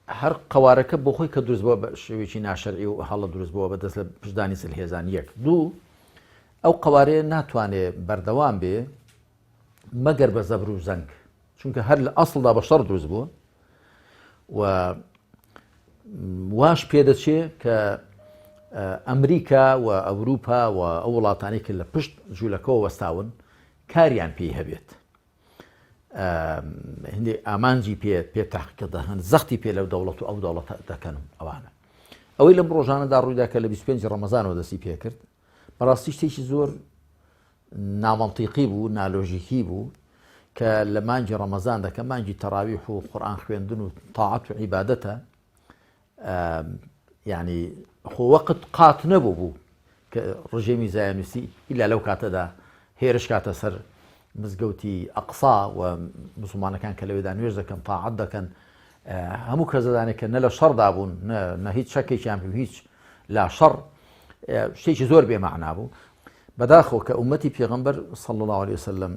هەر قەوارەکە بۆ خۆی کە دروست بووە بە شێوێکی ناشەرعی و هەڵە دروست بووە بەدەست لە پشتدانی سلهێزان. یەک دوو، ئەو قەوارەیە ناتوانێت بەردەوام بێ مەگەر بە زەبر و زەنگ، چونکە هەر لە ئەسڵدا بە شەڕ دروست بووە و واش پێدەچێ کە ئەمریکا و ئەوروپا و ئەو وڵاتانی کە لە پشت جوولەکەەوە وەستاون کاریان پێی هەبێت، هەندێ ئامانجی پێ تاقیکە دەهەن، زەختی پێ لەو دەوڵەت و ئەو دەوڵەت دەکەن ئەوانە. ئەوەی لەم ڕۆژانەدا ڕوویدا کە لە 25 ڕەمەزانەوە دەستی پێکرد، بەڕاستی شتێکی زۆر نامەنتیقی بوو، نالۆژیکی بوو کە لە مانگی ڕەمەزان دەکە مانگی تەراویح و قورئان خوێندن و تاعەت و عیبادەتە، یعنی خۆ وەقت قات نەبوو بوو کە ڕژێمی زایۆنیستی ئیلا لەو کاتەدا هێرش کاتە سەر مزگەوتی ئەقسا و مسلمانەکان کە لەوێدا نوێژ دەکەن تاعەت دەکەن، هەموو کەس دەزانێت کە نە لە شەڕدا بوون نە هیچ شەکێکیان پێ هیچ لا شەڕ، شتێکی زۆر بێمەعنا بوو. بەداخەوە کە ئومەتی پێغەمبەر صلی الله عليه وسلم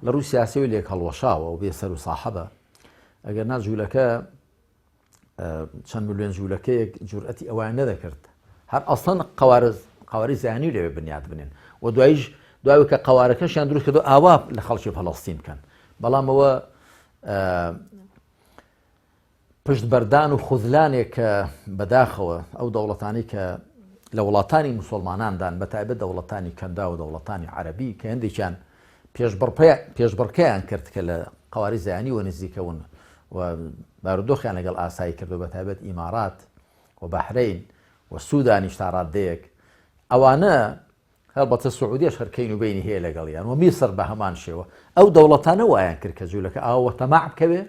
لە ڕووی سیاسی و لێک هەڵوەشاوە و بێسەر و ساحەبە، ئەگەر نا جوولەکە چەند ملیۆن جوولەکەیەک جورئەتی ئەوان نەدەکرد، هەر ئەسڵەن قەوارەی زیانی لەوێ بنیاد بنێن و دوای کە قەوارەکەشیان دروست کردو ئاوا لە خەڵکی فەڵەستین بکەن. بەڵام ئەوە پشتبەردان و خوذلانێک کە بەداخەوە ئەو دەوڵەتانی کە لە وڵاتانی موسڵماناندان بەتایبەت دەوڵەتانی کەندا و دەوڵەتانی عەرەبی کە هەندێکیان پێشبڕکەیان کرد کە لە قەواری زیانی وە نزیکەون و بارودۆخیان لەگەڵ ئاسایی کردو بەتایبەت ئیمارات و بەحرەین و سوودانیش تا ڕادەیەک، ئەوانە هەڵبەتە سعودیەش هەرکەین و بینی هەیە لەگەڵیان و میسر بە هەمان شێوە ئەو دەوڵەتانە وایان کرد کە جوولەکە ئاوە تەماع بکەوێ